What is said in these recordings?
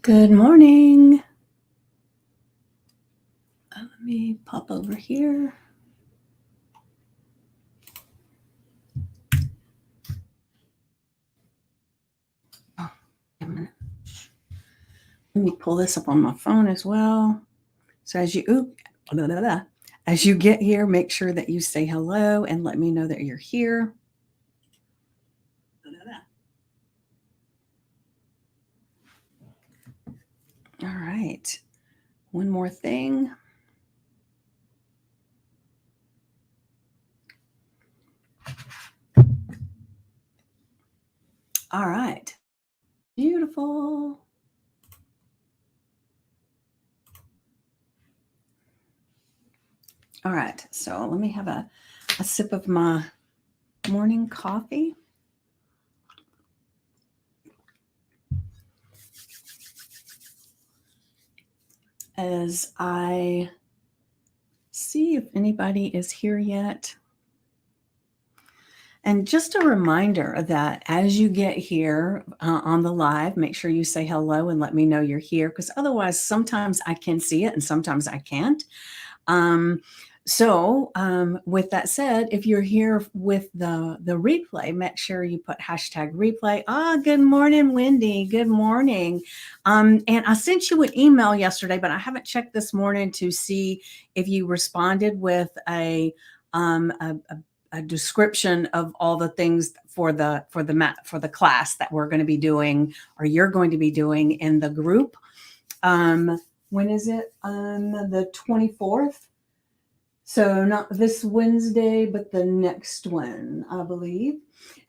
Good morning. Let me pop over here. Oh, wait a minute. Let me pull this up on my phone as well. So blah, blah, blah. As you get here, make sure that you say hello and let me know that you're here. Blah, blah, blah. All right. One more thing. All right. Beautiful. All right. So let me have a sip of my morning coffee. As I see if anybody is here yet. And just a reminder that as you get here on the live, make sure you say hello and let me know you're here, because otherwise, sometimes I can see it and sometimes I can't. With that said, if you're here with the replay, make sure you put hashtag replay. Good morning, Wendy. Good morning. And I sent you an email yesterday, but I haven't checked this morning to see if you responded with a description of all the things for the class that we're going to be doing, or you're going to be doing in the group. When is it? The 24th. So not this Wednesday, but the next one, I believe.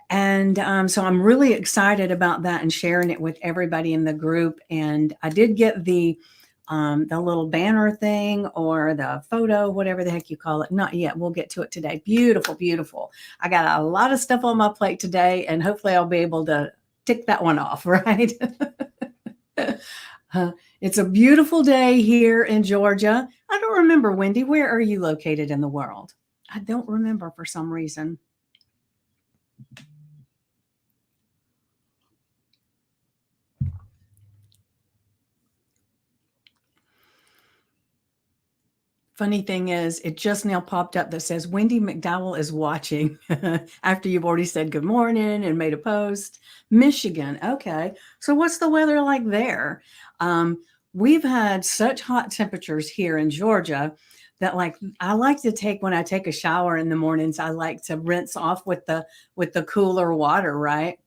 And so I'm really excited about that and sharing it with everybody in the group. And I did get the little banner thing or the photo, whatever the heck you call it. Not yet. We'll get to it today. Beautiful, beautiful. I got a lot of stuff on my plate today, and hopefully I'll be able to tick that one off, right? It's a beautiful day here in Georgia. I don't remember, Wendy, where are you located in the world? I don't remember for some reason. Funny thing is, it just now popped up that says Wendy McDowell is watching after you've already said good morning and made a post. Michigan. Okay. So what's the weather like there? We've had such hot temperatures here in Georgia that I like to take, when I take a shower in the mornings, I like to rinse off with the cooler water, right?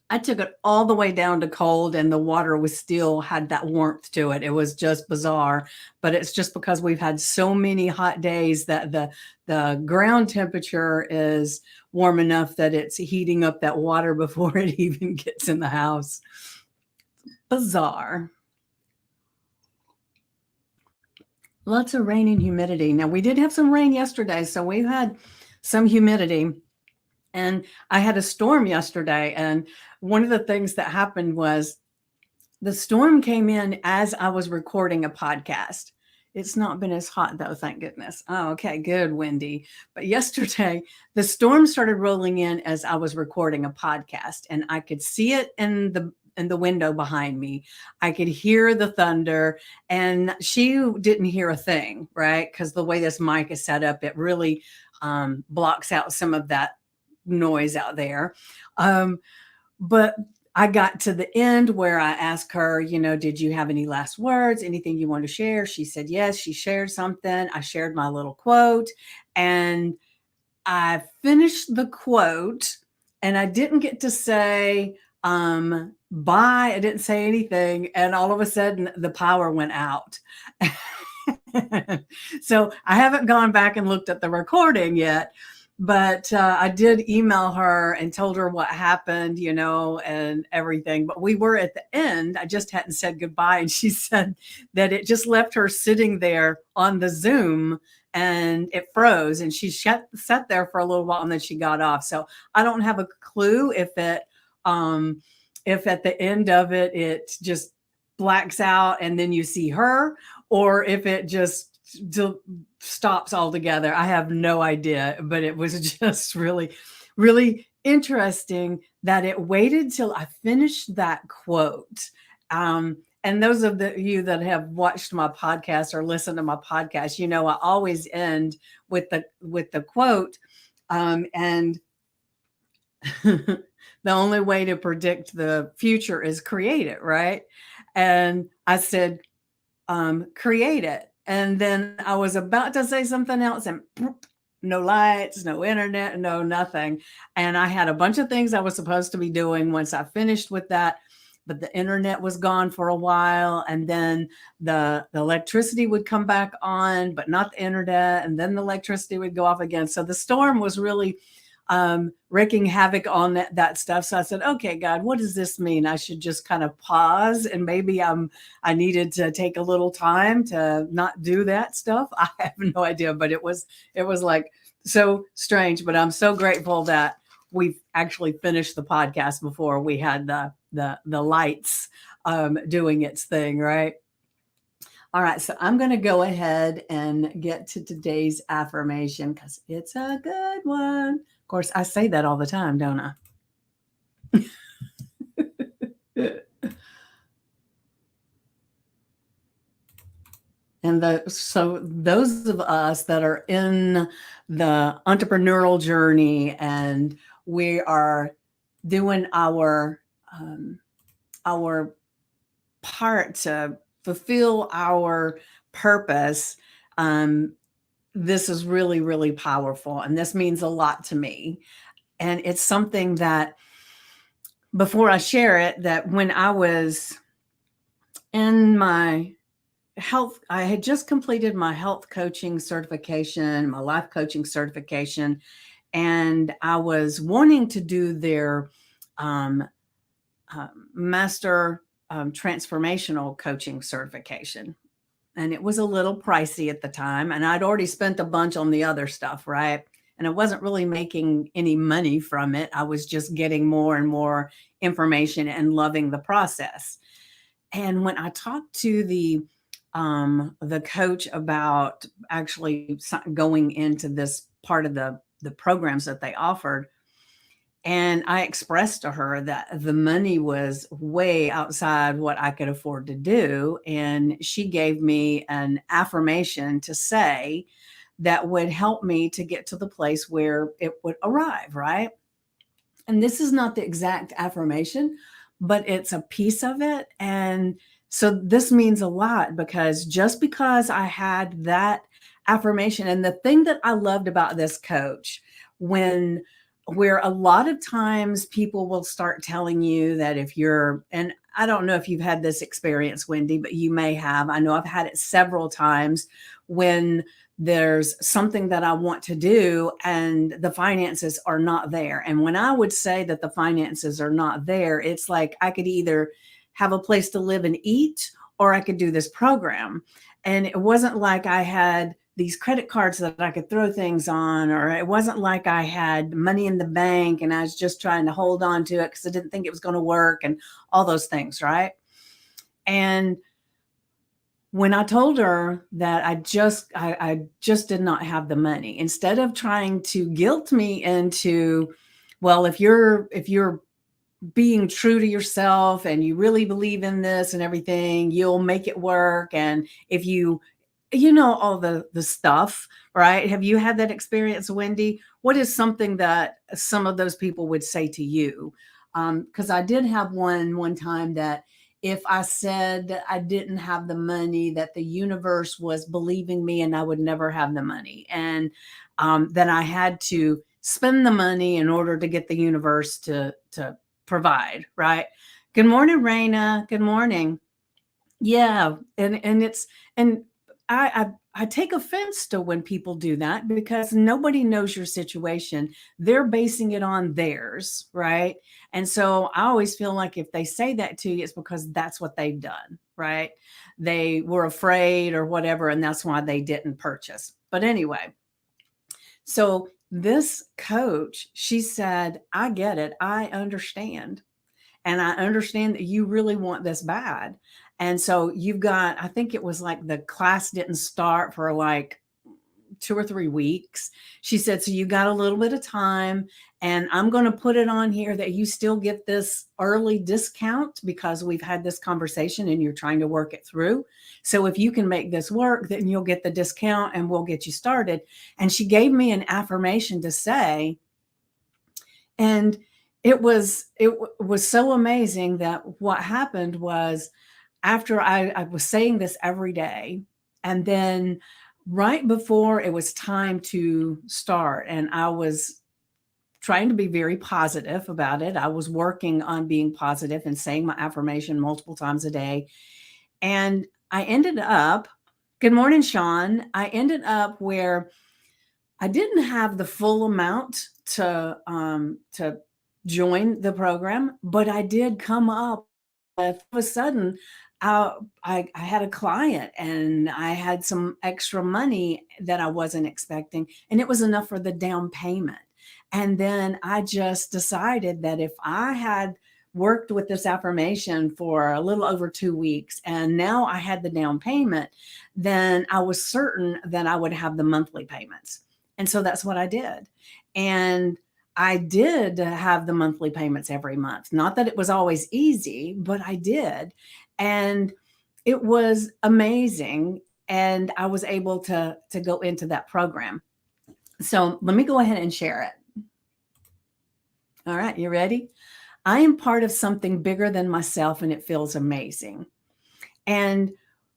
I took it all the way down to cold, and the water was still had that warmth to it. It was just bizarre, but it's just because we've had so many hot days that the ground temperature is warm enough that it's heating up that water before it even gets in the house. Bizarre. Lots of rain and humidity. Now, we did have some rain yesterday, so we've had some humidity. And I had a storm yesterday, and one of the things that happened was the storm came in as I was recording a podcast. It's not been as hot though, thank goodness. Oh, okay, good, Wendy. But yesterday, the storm started rolling in as I was recording a podcast, and I could see it in the window behind me. I could hear the thunder, and she didn't hear a thing, right? Because the way this mic is set up, it really blocks out some of that noise out there. But I got to the end where I asked her, did you have any last words, anything you want to share? She said yes. She shared something. I shared my little quote, and I finished the quote, and I didn't get to say bye. I didn't say anything, and all of a sudden the power went out. So I haven't gone back and looked at the recording yet, but I did email her and told her what happened, and everything. But we were at the end. I just hadn't said goodbye. And she said that it just left her sitting there on the Zoom, and it froze, and she sat there for a little while, and then she got off. So I don't have a clue if at the end of it, it just blacks out and then you see her, or if it just stops altogether. I have no idea, but it was just really, really interesting that it waited till I finished that quote. And those of you that have watched my podcast or listened to my podcast, I always end with the quote, and the only way to predict the future is create it, right? And I said, create it. And then I was about to say something else, and no lights, no internet, no nothing. And I had a bunch of things I was supposed to be doing once I finished with that. But the internet was gone for a while, and then the electricity would come back on, but not the internet, and then the electricity would go off again. So the storm was really wreaking havoc on that stuff. So I said, okay, God, what does this mean? I should just kind of pause, and maybe I needed to take a little time to not do that stuff. I have no idea, but it was like so strange. But I'm so grateful that we've actually finished the podcast before we had the lights doing its thing, right? All right, so I'm going to go ahead and get to today's affirmation because it's a good one. Of course, I say that all the time, don't I? So those of us that are in the entrepreneurial journey, and we are doing our part to fulfill our purpose, this is really, really powerful. And this means a lot to me. And it's something that, before I share it, that when I was in my health, I had just completed my health coaching certification, my life coaching certification, and I was wanting to do their master transformational coaching certification. And it was a little pricey at the time. And I'd already spent a bunch on the other stuff, right? And I wasn't really making any money from it. I was just getting more and more information and loving the process. And when I talked to the coach about actually going into this part of the programs that they offered, and I expressed to her that the money was way outside what I could afford to do. And she gave me an affirmation to say that would help me to get to the place where it would arrive, right? And this is not the exact affirmation, but it's a piece of it. And so this means a lot, because just because I had that affirmation, and the thing that I loved about this coach, when where a lot of times people will start telling you that if you're, and I don't know if you've had this experience, Wendy, but you may have. I know I've had it several times when there's something that I want to do and the finances are not there. And when I would say that the finances are not there, it's like I could either have a place to live and eat, or I could do this program. And it wasn't like I had these credit cards that I could throw things on, or it wasn't like I had money in the bank and I was just trying to hold on to it because I didn't think it was going to work and all those things, right? And when I told her that I just did not have the money, instead of trying to guilt me into, well, if you're being true to yourself and you really believe in this and everything, you'll make it work. And if all the stuff, right? Have you had that experience, Wendy? What is something that some of those people would say to you? Because I did have one time that if I said that I didn't have the money, that the universe was believing me and I would never have the money. And then I had to spend the money in order to get the universe to provide, right? Good morning, Raina. Good morning. Yeah, and it's and I take offense to when people do that, because nobody knows your situation. They're basing it on theirs, right? And so I always feel like if they say that to you, it's because that's what they've done, right? They were afraid or whatever, and that's why they didn't purchase. But anyway, so this coach, she said, I get it. I understand. And I understand that you really want this bad. And so you've got, I think it was like the class didn't start for like 2 or 3 weeks. She said, so you got a little bit of time, and I'm going to put it on here that you still get this early discount because we've had this conversation and you're trying to work it through. So if you can make this work, then you'll get the discount and we'll get you started. And she gave me an affirmation to say, and it was so amazing that what happened was, after I was saying this every day, and then right before it was time to start, and I was trying to be very positive about it. I was working on being positive and saying my affirmation multiple times a day. And I ended up, good morning, Sean. I ended up where I didn't have the full amount to join the program, but I did come up with, all of a sudden, I had a client and I had some extra money that I wasn't expecting, and it was enough for the down payment. And then I just decided that if I had worked with this affirmation for a little over 2 weeks and now I had the down payment, then I was certain that I would have the monthly payments. And so that's what I did. And I did have the monthly payments every month. Not that it was always easy, but I did. And it was amazing. And I was able to go into that program. So let me go ahead and share it. All right, you ready? I am part of something bigger than myself, and it feels amazing. And this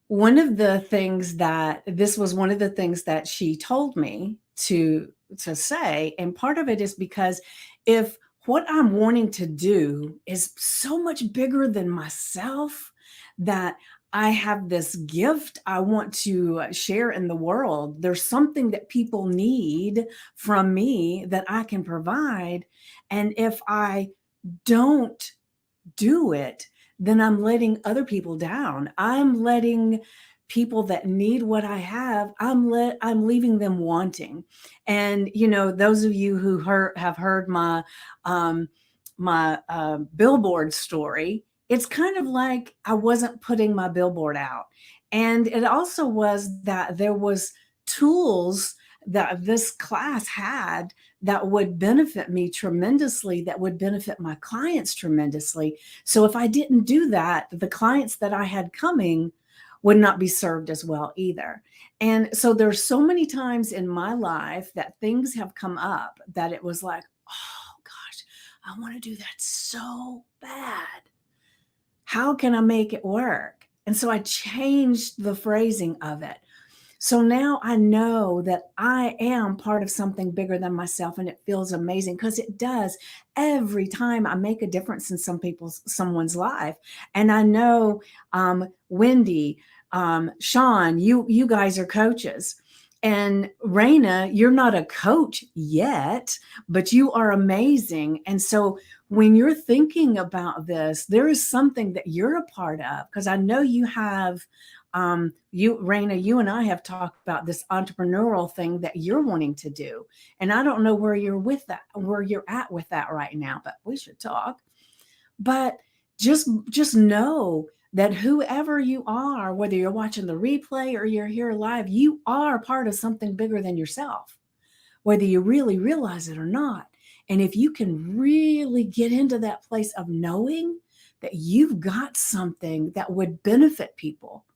was one of the things that she told me to say, and part of it is because if what I'm wanting to do is so much bigger than myself, that I have this gift I want to share in the world. There's something that people need from me that I can provide. And if I don't do it, then I'm letting other people down. I'm letting people that need what I have, I'm leaving them wanting. And those of you who have heard my billboard story, it's kind of like I wasn't putting my billboard out. And it also was that there was tools that this class had that would benefit me tremendously, that would benefit my clients tremendously. So if I didn't do that, the clients that I had coming would not be served as well either. And so there's so many times in my life that things have come up that it was like, oh gosh, I want to do that so bad. How can I make it work? And so I changed the phrasing of it. So now I know that I am part of something bigger than myself, and it feels amazing because it does every time I make a difference in someone's life. And I know, Wendy, Sean, you guys are coaches. And Raina, you're not a coach yet, but you are amazing. And so when you're thinking about this, there is something that you're a part of, because I know you have, Raina, you and I have talked about this entrepreneurial thing that you're wanting to do. And I don't know where you're at with that right now, but we should talk. But just know that whoever you are, whether you're watching the replay or you're here live, you are part of something bigger than yourself, whether you really realize it or not. And if you can really get into that place of knowing that you've got something that would benefit people,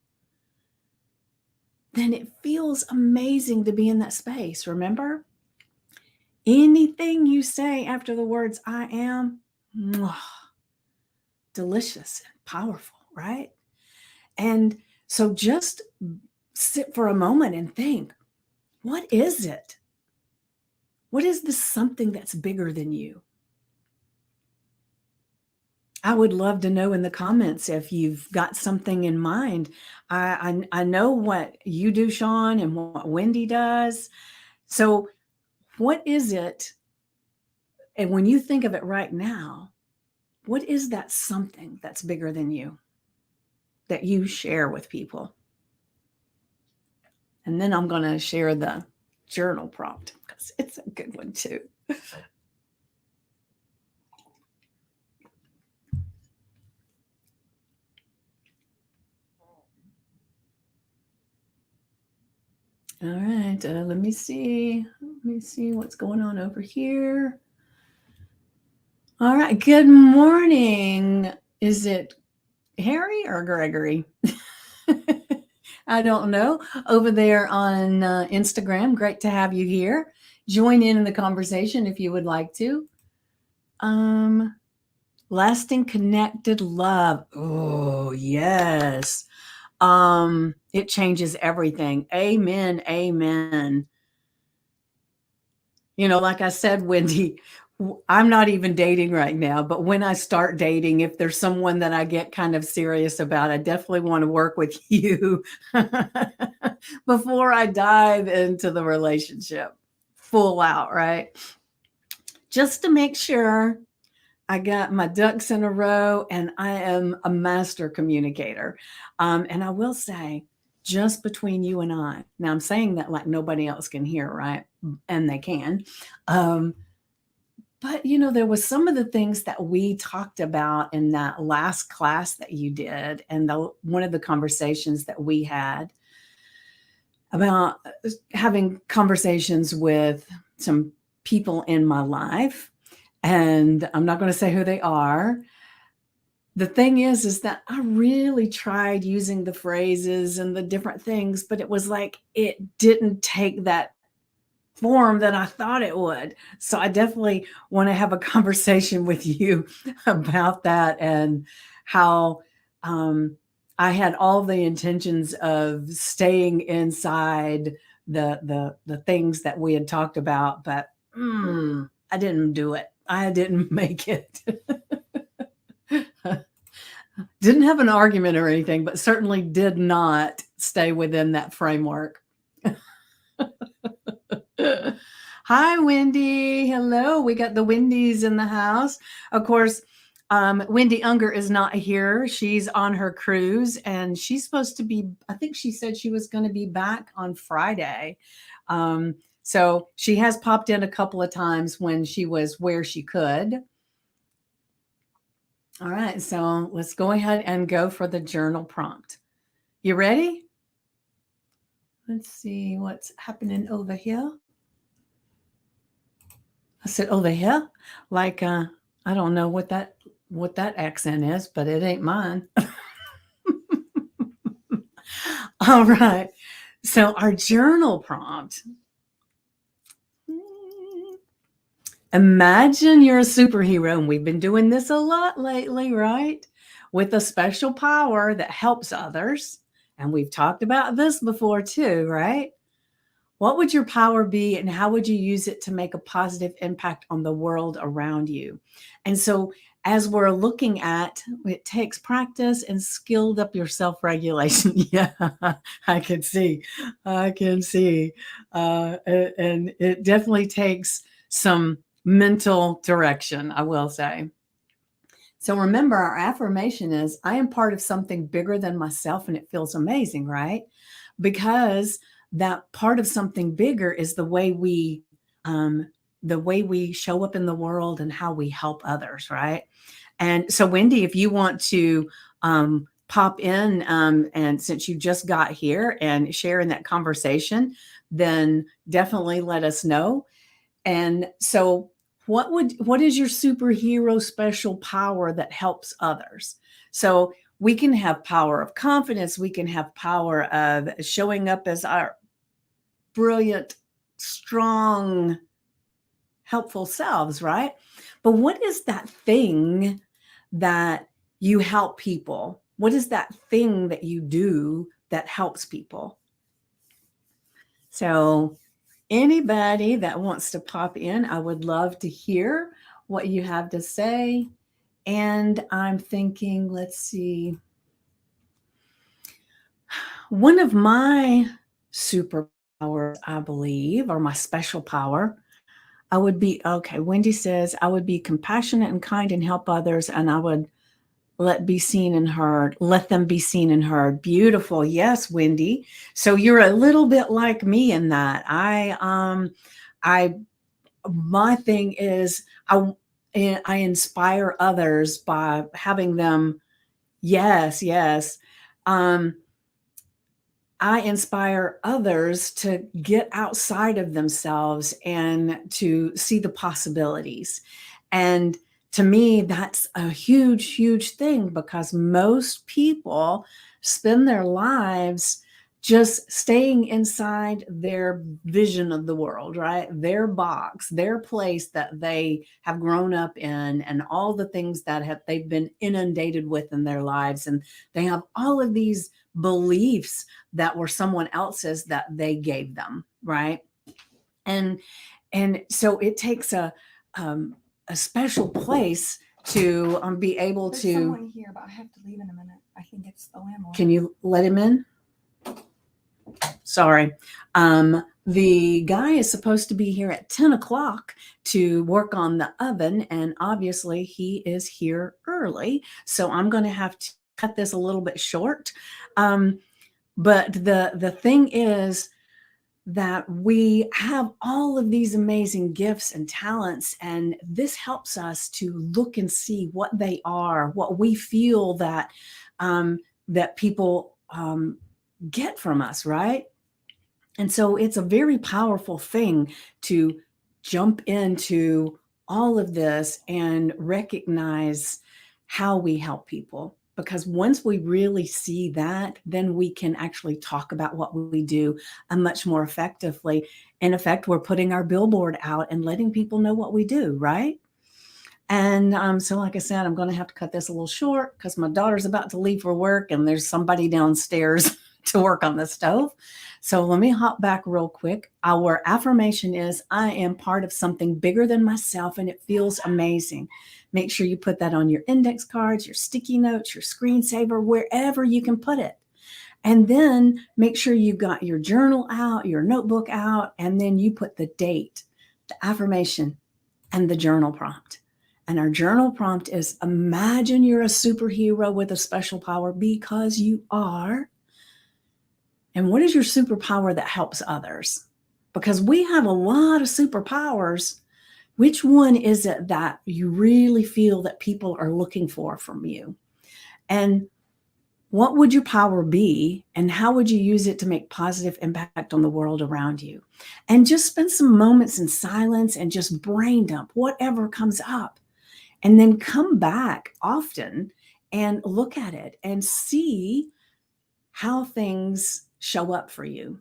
then it feels amazing to be in that space. Remember, anything you say after the words I am, delicious and powerful, right? And so just sit for a moment and think, what is it? What is this something that's bigger than you? I would love to know in the comments if you've got something in mind. I know what you do, Sean, and what Wendy does. So what is it? And when you think of it right now, what is that something that's bigger than you that you share with people? And then I'm going to share the journal prompt because it's a good one too. All right. Let me see. Let me see what's going on over here. All right. Good morning. Is it Harry or Gregory? I don't know. Over there on Instagram, great to have you here. Join in the conversation if you would like to. Um, lasting connected love. Oh, yes. It changes everything. Amen. Amen. Like I said, Wendy, I'm not even dating right now, but when I start dating, if there's someone that I get kind of serious about, I definitely want to work with you before I dive into the relationship full out, right? Just to make sure I got my ducks in a row and I am a master communicator. And I will say, just between you and I, now I'm saying that like nobody else can hear, right? And they can. Um, but there was some of the things that we talked about in that last class that you did, and one of the conversations that we had about having conversations with some people in my life, and I'm not going to say who they are. The thing is that I really tried using the phrases and the different things, but it was like it didn't take that form that I thought it would. So I definitely want to have a conversation with you about that, and how um, I had all the intentions of staying inside the things that we had talked about, but I didn't do it. I didn't make it. Didn't have an argument or anything, but certainly did not stay within that framework. Hi, Wendy. Hello. We got the Wendy's in the house. Of course, Wendy Unger is not here. She's on her cruise, and she's supposed to be, I think she said she was going to be back on Friday. So she has popped in a couple of times when she was where she could. All right. So let's go ahead and go for the journal prompt. You ready? Let's see what's happening over here. I said over here, like I don't know what that accent is, but it ain't mine. All right. So our journal prompt. Imagine you're a superhero, and we've been doing this a lot lately, right? With a special power that helps others. And we've talked about this before too, right? What would your power be, and how would you use it to make a positive impact on the world around you? And so, as we're looking at, it takes practice and skilled up your self regulation. Yeah, I can see. I can see. And it definitely takes some mental direction, I will say. So, remember, our affirmation is I am part of something bigger than myself, and it feels amazing, right? Because that part of something bigger is um, the way we show up in the world and how we help others, right? And so, Wendy, if you want to pop in, and since you just got here and share in that conversation, then definitely let us know. And so, what is your superhero special power that helps others? So we can have power of confidence, we can have power of showing up as our brilliant, strong, helpful selves, right? But what is that thing that you help people? What is that thing that you do that helps people? So, anybody that wants to pop in, I would love to hear what you have to say. And I'm thinking, let's see, one of my superpowers, I believe, or my special power, I would be okay. Wendy says, I would be compassionate and kind and help others, and I would let them be seen and heard. Beautiful. Yes, Wendy. So you're a little bit like me in that. I my thing is I inspire others by having them. Yes, yes. um I inspire others to get outside of themselves and to see the possibilities. And to me, that's a huge, huge thing because most people spend their lives just staying inside their vision of the world, right? Their box, their place that they have grown up in, and all the things that they've been inundated with in their lives. And they have all of these beliefs that were someone else's that they gave them, right? And so it takes a special place to be able There's to. someone here, but I have to leave in a minute. I think it's the landlord. Can you let him in? Sorry. The guy is supposed to be here at 10 o'clock to work on the oven, and obviously he is here early. So I'm going to have to cut this a little bit short. But the thing is that we have all of these amazing gifts and talents, and this helps us to look and see what they are, what we feel that that people get from us, right? And so it's a very powerful thing to jump into all of this and recognize how we help people. Because once we really see that, then we can actually talk about what we do much more effectively. In effect, we're putting our billboard out and letting people know what we do, right? And so, like I said, I'm going to have to cut this a little short because my daughter's about to leave for work and there's somebody downstairs to work on the stove. So let me hop back real quick. Our affirmation is, I am part of something bigger than myself and it feels amazing. Make sure you put that on your index cards, your sticky notes, your screensaver, wherever you can put it. And then make sure you've got your journal out, your notebook out, and then you put the date, the affirmation, and the journal prompt. And our journal prompt is, imagine you're a superhero with a special power, because you are. And what is your superpower that helps others? Because we have a lot of superpowers. Which one is it that you really feel that people are looking for from you? And what would your power be? And how would you use it to make positive impact on the world around you? And just spend some moments in silence and just brain dump whatever comes up. And then come back often and look at it and see how things show up for you.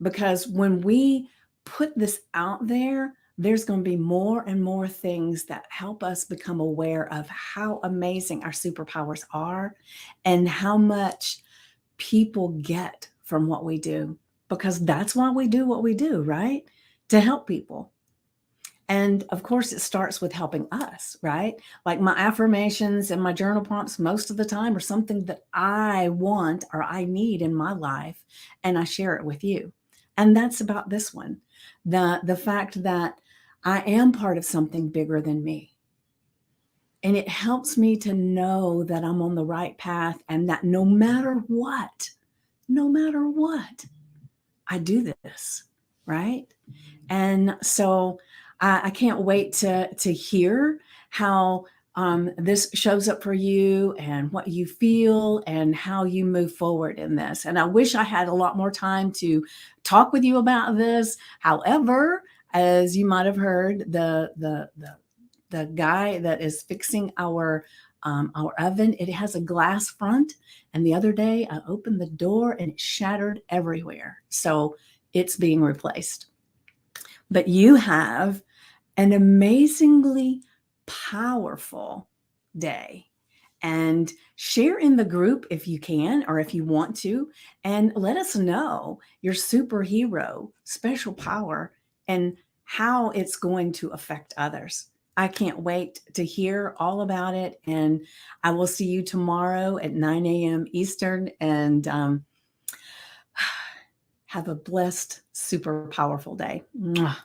Because when we put this out there, there's going to be more and more things that help us become aware of how amazing our superpowers are and how much people get from what we do. Because that's why we do what we do, right? To help people. And of course, it starts with helping us, right? Like my affirmations and my journal prompts, most of the time, are something that I want or I need in my life, and I share it with you. And that's about this one, the fact that I am part of something bigger than me. And it helps me to know that I'm on the right path and that no matter what, I do this, right? And so I can't wait to hear how this shows up for you and what you feel and how you move forward in this. And I wish I had a lot more time to talk with you about this. However, as you might have heard, the guy that is fixing our oven, it has a glass front. And the other day I opened the door and it shattered everywhere. So it's being replaced. But you have an amazingly powerful day. And share in the group if you can or if you want to, and let us know your superhero special power and how it's going to affect others. I can't wait to hear all about it. And I will see you tomorrow at 9 a.m. Eastern. And have a blessed, super powerful day. Mwah.